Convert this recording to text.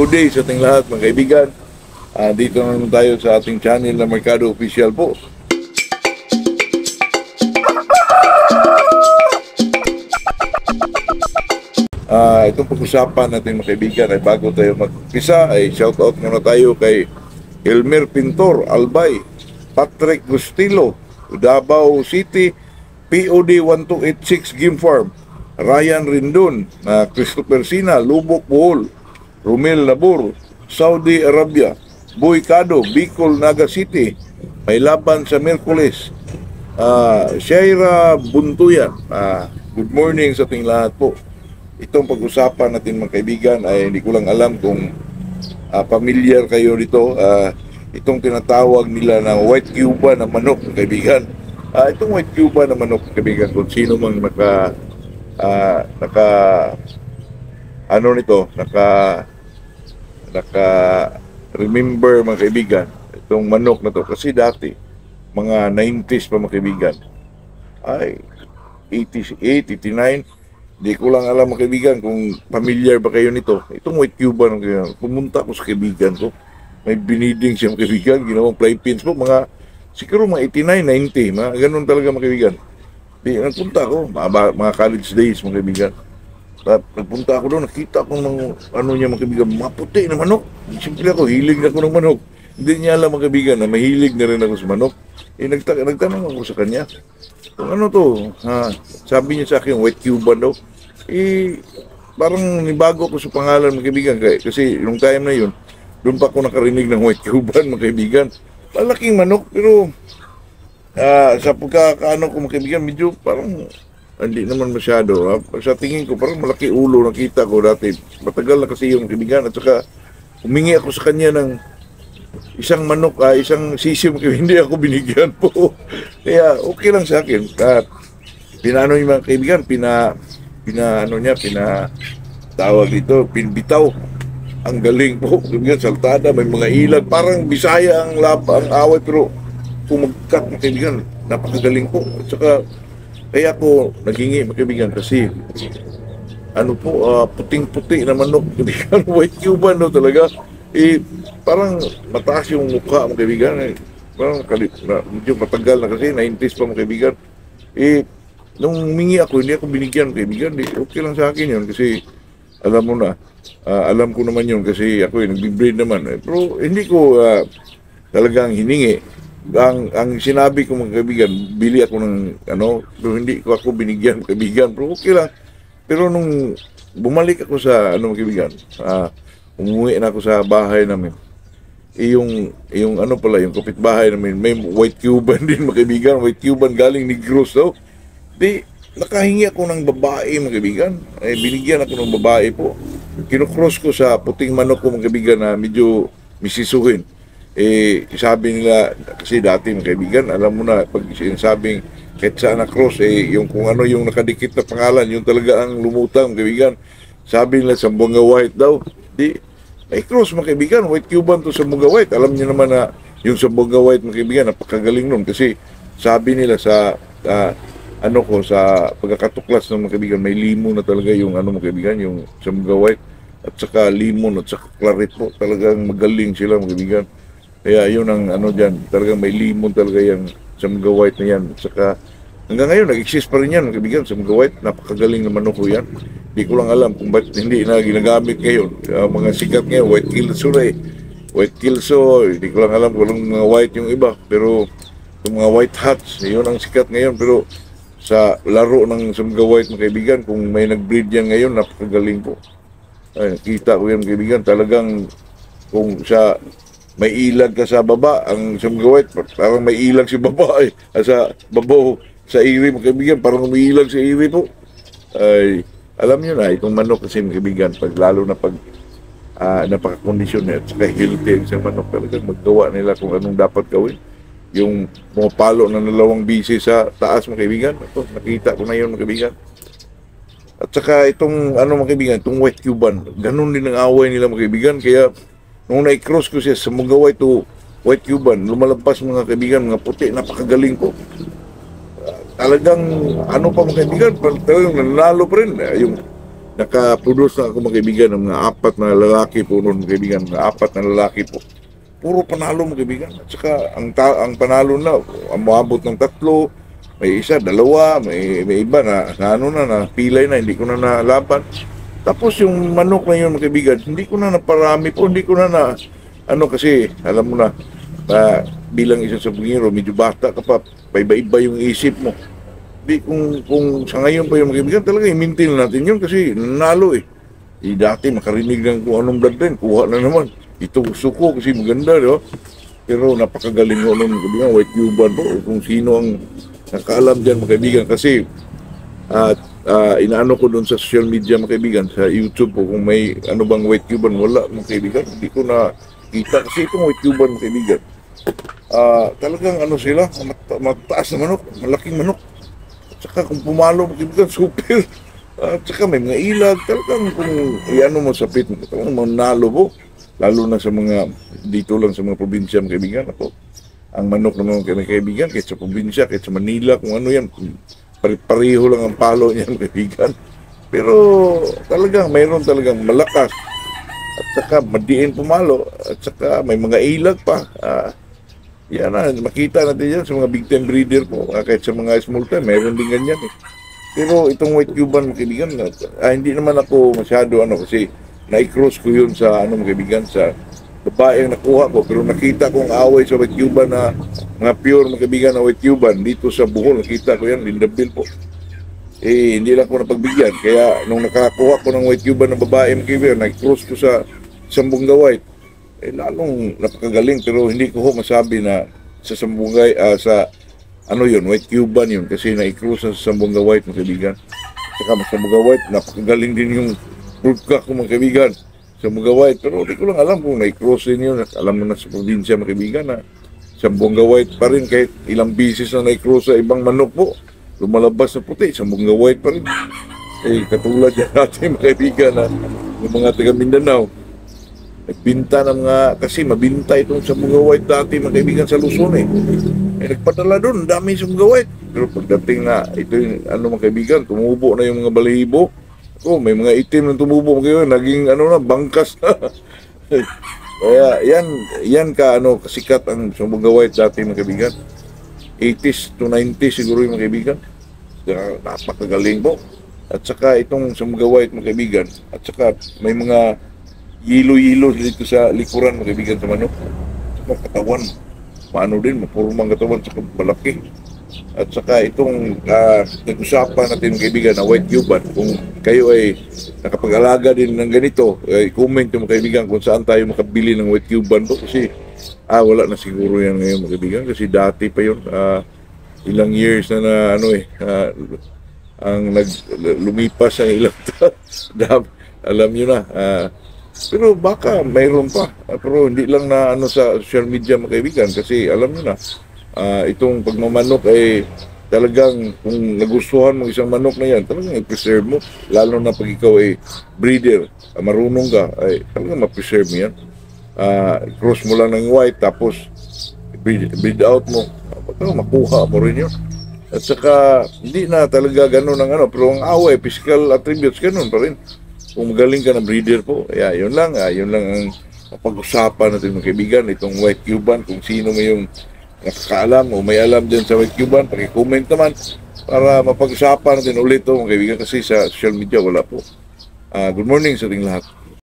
Good day sa ating lahat mga kaibigan. Dito na naman tayo sa ating channel na Mercado Official po. Itong pag-usapan natin mga kaibigan ay bago tayo mag-umpisa ay shoutout muna tayo kay Elmer Pintor, Albay, Patrick Gustilo, Davao City, POD 1286 Game Farm, Ryan Rindon, Christopher Sina, Lubok Bohol, Romel Nabur, Saudi Arabia, Boy Cado, Bicol, Naga City, may laban sa Merkules, Shaira Buntuyan. Good morning sa ating lahat po. Itong pag-usapan natin mga kaibigan ay hindi ko lang alam kung familiar kayo dito. Itong tinatawag nila na white Cuba na manok mga kaibigan. Itong white Cuba na manok mga kaibigan, kung sino mang naka-remember mga kaibigan itong manok na to, kasi dati mga 90s pa mga kaibigan, ay 88, 89, di ko lang alam mga kaibigan kung familiar ba kayo nito. Itong white Cuban, pumunta ko sa kaibigan ko, may biniding siya mga kaibigan, ginawang fly pins po, mga siguro mga 89, 90, mga ganun talaga mga kaibigan. Di, nagpunta ko, mga college days mga kaibigan. Nagpunta ako doon, nakita ko ng niya mga kaibigan, maputi na manok. Siyempre ako, hilig na ako ng manok. Hindi niya alam mga kaibigan na mahilig na rin ako sa manok. Nagtanong ako sa kanya, kung ano to, sabi niya sa akin, white Cuban daw. Parang nibago ako sa pangalan mga kaibigan, kasi yung time na yun, doon pa ako nakarinig ng white Cuban mga kaibigan. Malaking manok, pero sa pagkakaano ko mga kaibigan, medyo parang hindi naman masyado. Sa tingin ko, parang malaki ulo nakita ko dati. Matagal na kasi yung kaibigan. At saka, humingi ako sa kanya ng isang manok, isang sisim. Hindi ako binigyan po. Kaya, okay lang sa akin. Pinano yung mga kaibigan, tawag dito, pinbitaw. Ang galing po. Kaibigan, saltada, may mga ilag. Parang Bisaya ang away, pero pumagkat mga kaibigan. Napakagaling po. At saka, kaya ako naghingi mga kaibigan kasi puting-puti na manok kaibigan, white Cuban no talaga. Parang mataas yung mukha mga kaibigan. Parang medyo matagal na kasi 90s pa mga kaibigan. Nung humingi ako, hindi ako binigyan mga kaibigan. Okay lang sa akin yun kasi alam mo na, alam ko naman yun kasi ako nag-breed naman. Pero hindi ko talagang hiningi. Ang sinabi ko mga kaibigan, bili ako ng pero hindi ko ako binigyan kaibigan, pero okay lang. Pero nung bumalik ako sa mga kaibigan, umuwi na ako sa bahay namin, yung yung kapitbahay namin, may white Cuban din mga kaibigan, white Cuban galing Negros daw. Di, nakahingi ako ng babae mga kaibigan, binigyan ako ng babae po. Kinocross ko sa puting manok ko mga kaibigan na medyo misisuhin. Sabi nila, kasi dati mga kaibigan, alam mo na, pag sinasabing kahit saan na cross, yung kung ano yung nakadikit na pangalan, yung talaga ang lumutang mga kaibigan. Sabi nila, Sambonga White daw. Di, may cross mga kaibigan, white Cuban to Sambonga White. Alam niyo naman na yung Sambonga White mga kaibigan, napakagaling nun. Kasi sabi nila sa, sa pagkakatuklas ng mga kaibigan, may limon na talaga yung mga kaibigan, yung Sambonga White. At saka limon at saka claret po, talagang magaling sila mga kaibigan. Kaya yun ang dyan, talagang may limon talaga yung Sambonga White na yan. Saka hanggang ngayon, nag-exist pa rin yan, mga kaibigan, Sambonga White. Napakagaling na manok ko yan. Hindi ko lang alam kung ba't hindi na ginagamit ngayon. Mga sikat ngayon, White Kelso White Kelso, hindi ko lang alam kung walang mga white yung iba. Pero yung mga white hats, yun ang sikat ngayon. Pero sa laro ng Sambonga White, mga kaibigan, kung may nag-breed yan ngayon, napakagaling po. Nakita ko yan, mga kaibigan, talagang kung sa may ilag ka sa baba, ang Sambonga White, parang may ilag si babae, sa babaw, sa iri, mga kaibigan, parang may ilag sa iri po. Alam nyo na, itong manok kasi mga kaibigan, lalo na pag napakakondisyon at saka healthy ang isang manok, talagang maggawa nila kung anong dapat gawin. Yung mga palo na 2 bisi sa taas mga kaibigan, ito, nakita ko na yun mga kaibigan. At saka itong mga kaibigan, itong white Cuban, ganun din ang away nila mga kaibigan, kaya nung na-cross ko siya sa Sambonga White to white Cuban, lumalabas mga kaibigan, mga puti, napakagaling ko. Talagang pa mga kaibigan, talagang nanalo pa rin. nakaproduce na ako mga kaibigan ng mga 4 na lalaki po noon mga kaibigan, mga 4 na lalaki po. Puro panalo mga kaibigan. At saka ang panalo na, umabot ng 3, may isa, 2, may iba na ano na pilay na, hindi ko na nalaban. Tapos yung manok na yun mga kaibigan, hindi ko na naparami po, hindi ko na ano kasi, alam mo na, bilang isang sabungero, medyo bata ka pa, iba-iba yung isip mo. Di kung sa ngayon pa yung mga kaibigan, talaga i-maintain natin yun kasi nanalo eh. Dati makarinig ng kung anong bloodline, kuha na naman. Ito gusto ko kasi maganda, di ba? Pero napakagaling ko nung kaibigan, White Cuban po, kung sino ang nakaalam dyan mga kaibigan kasi inaano ko doon sa social media mga kaibigan, sa YouTube po, kung may ano bang White Cuban, wala mga kaibigan. Hindi ko na kita kasi itong White Cuban mga kaibigan. Talagang ano sila, mataas na manok, malaking manok. Saka kung pumalo mo kaibigan, super. At saka may mga ilag. Talagang kung iano mo sa pit, talagang manalo po. Lalo na sa mga, dito lang sa mga probinsya mga kaibigan. Ako, ang manok ng mga kaibigan, kahit sa probinsya, kahit sa Manila, kung ano yan, pareho lang ang palo niya mga kaibigan. Pero talagang mayroon talagang malakas. At saka madiin pumalo. At saka may mga ilag pa. Yan na, makita natin yan sa mga big time breeder po, kahit sa mga small time, mayroon din ganyan eh. Pero itong White Cuban, mga kaibigan, hindi naman ako masyado ano, kasi na-cross ko yun sa ano, mga kaibigan, sa babae ang nakuha ko. Pero nakita kong away sa White Cuban na mga pure, mga kaibigan, na White Cuban, dito sa Bohol, nakita ko yan, Lindaville po. Hindi lang ko napagbigyan. Kaya nung nakakuha ko ng White Cuban na babae, mga kaibigan, na-cross ko sa Sambunga White. Lalong napakagaling pero hindi ko masabi na sa Sambungay, sa ano yun, White Cuban yun kasi na-cross sa Sambunga White mga kaibigan. Saka sa Sambunga White, napakagaling din yung broadcast ko mga kaibigan sa Sambunga White, pero hindi ko lang alam kung na-cross din yun. Alam mo na sa probinsya mga kaibigan na Sambunga White pa rin kahit ilang bisis na na-cross sa ibang manok po, lumalabas na puti, Sambunga White pa rin. Katulad yan natin mga kaibigan na yung mga taga Mindanao, nagbinta ng mga, kasi mabinta itong Sambunga White dati mga kaibigan sa Luzon eh. Nagpadala doon, dami Sambunga White. Pero pagdating na, ito yung ano mga kaibigan, tumubo na yung mga balahibo. May mga itim na tumubo mga kaibigan, naging ano na, bangkas na. Kaya yan ka ano, kasikat ang Sambunga White dati mga kaibigan. 80s to 90s siguro yung mga kaibigan. Napakagaling po. At saka itong Sambunga White mga kaibigan, at saka may mga yilo-yilo dito sa likuran mga kaibigan sa manok. Saka katawan, maano din, mapurumang katawan, saka malaki. At saka itong nag-usapan natin mga kaibigan na White Cuban, kung kayo ay nakapag-alaga din ng ganito, comment yung mga kaibigan kung saan tayo makabili ng White Cuban po kasi wala na siguro yan ngayon mga kaibigan kasi dati pa yun, ilang years na ano ang lumipas ang ilang alam nyo na, pero baka mayroon pa, pero hindi lang na ano sa social media mga kaibigan kasi alam nyo na, itong pagmamanok ay talagang kung nagustuhan mo isang manok na yan, talagang i-preserve mo, lalo na pag ikaw ay breeder, marunong ka, ay talagang ma-preserve mo yan. Cross mo lang ng white tapos breed out mo, makuha mo rin yun. At saka hindi na talaga ganun ang ano, pero ang away, physical attributes, ganun pa rin. Kung magaling ka na breeder po, yun lang ang pag-usapan natin mga kaibigan, itong White Cuban, kung sino may yung nakakaalam o may alam din sa White Cuban, paki-comment naman para mapag-usapan natin ulit ito mga kaibigan kasi sa social media wala po. Good morning sa ating lahat.